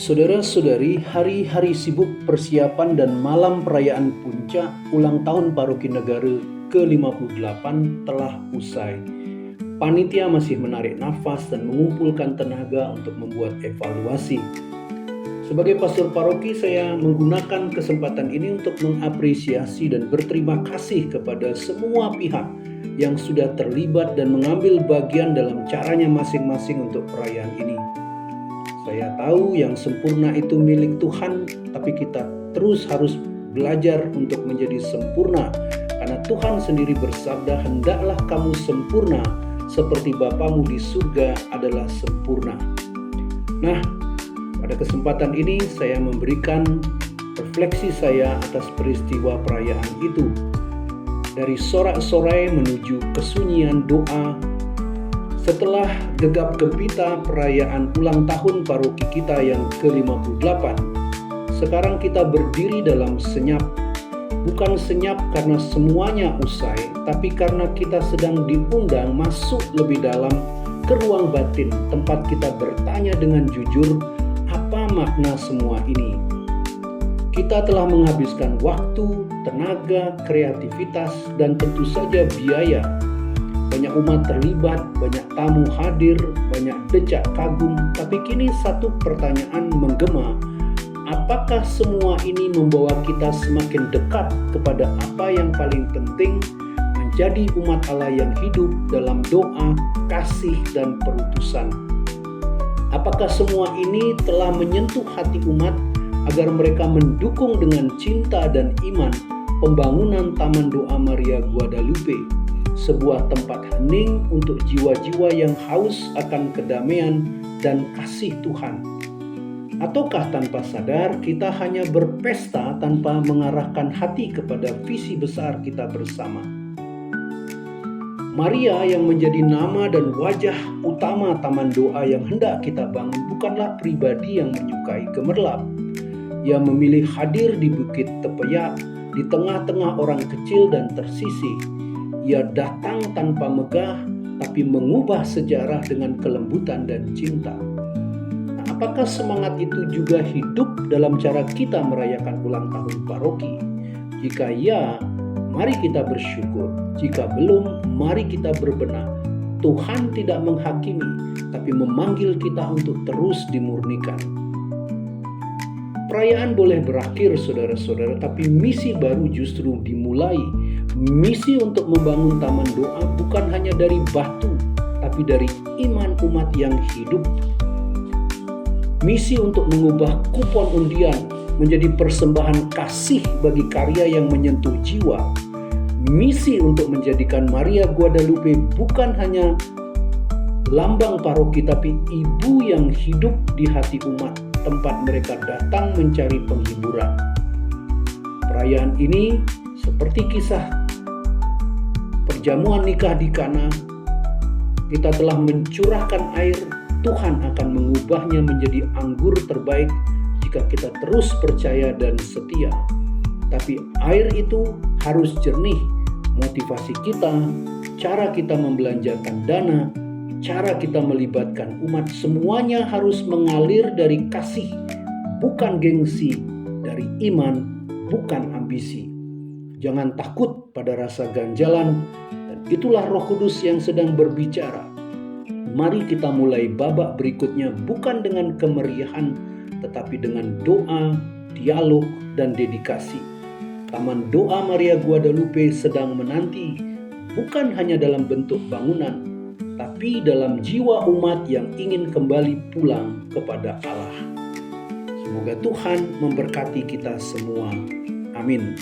Saudara-saudari, hari-hari sibuk persiapan dan malam perayaan puncak ulang tahun Paroki Negara ke-58 telah usai. Panitia masih menarik nafas dan mengumpulkan tenaga untuk membuat evaluasi. Sebagai pastor paroki, saya menggunakan kesempatan ini untuk mengapresiasi dan berterima kasih kepada semua pihak yang sudah terlibat dan mengambil bagian dalam caranya masing-masing untuk perayaan ini. Saya tahu yang sempurna itu milik Tuhan, tapi kita terus harus belajar untuk menjadi sempurna, karena Tuhan sendiri bersabda, "Hendaklah kamu sempurna seperti Bapamu di surga adalah sempurna." Nah, pada kesempatan ini saya memberikan refleksi saya atas peristiwa perayaan itu. Dari sorak-sorai menuju kesunyian doa, setelah gegap gempita perayaan ulang tahun paroki kita yang ke-58, sekarang kita berdiri dalam senyap. Bukan senyap karena semuanya usai, tapi karena kita sedang diundang masuk lebih dalam ke ruang batin, tempat kita bertanya dengan jujur, apa makna semua ini? Kita telah menghabiskan waktu, tenaga, kreativitas, dan tentu saja biaya. Banyak umat terlibat, banyak tamu hadir, banyak decak kagum, tapi kini satu pertanyaan menggema, apakah semua ini membawa kita semakin dekat kepada apa yang paling penting, menjadi umat Allah yang hidup dalam doa, kasih, dan perutusan? Apakah semua ini telah menyentuh hati umat agar mereka mendukung dengan cinta dan iman pembangunan Taman Doa Maria Guadalupe, sebuah tempat hening untuk jiwa-jiwa yang haus akan kedamaian dan kasih Tuhan? Ataukah tanpa sadar kita hanya berpesta tanpa mengarahkan hati kepada visi besar kita bersama? Maria yang menjadi nama dan wajah utama taman doa yang hendak kita bangun bukanlah pribadi yang menyukai gemerlap. Ia memilih hadir di Bukit Tepeyak, di tengah-tengah orang kecil dan tersisih. Ia datang tanpa megah, tapi mengubah sejarah dengan kelembutan dan cinta. Nah, apakah semangat itu juga hidup dalam cara kita merayakan ulang tahun paroki? Jika ya, mari kita bersyukur. Jika belum, mari kita berbenah. Tuhan tidak menghakimi, tapi memanggil kita untuk terus dimurnikan. Perayaan boleh berakhir, saudara-saudara, tapi misi baru justru dimulai. Misi untuk membangun taman doa bukan hanya dari batu, tapi dari iman umat yang hidup. Misi untuk mengubah kupon undian menjadi persembahan kasih bagi karya yang menyentuh jiwa. Misi untuk menjadikan Maria Guadalupe bukan hanya lambang paroki, tapi ibu yang hidup di hati umat, tempat mereka datang mencari penghiburan. Perayaan ini seperti kisah perjamuan nikah di Kana. Kita telah mencurahkan air, Tuhan akan mengubahnya menjadi anggur terbaik jika kita terus percaya dan setia. Tapi air itu harus jernih. Motivasi kita, cara kita membelanjakan dana, cara kita melibatkan umat, semuanya harus mengalir dari kasih, bukan gengsi, dari iman, bukan ambisi. Jangan takut pada rasa ganjalan, dan itulah Roh Kudus yang sedang berbicara. Mari kita mulai babak berikutnya bukan dengan kemeriahan, tetapi dengan doa, dialog, dan dedikasi. Taman Doa Maria Guadalupe sedang menanti, bukan hanya dalam bentuk bangunan, tapi dalam jiwa umat yang ingin kembali pulang kepada Allah. Semoga Tuhan memberkati kita semua. Amin.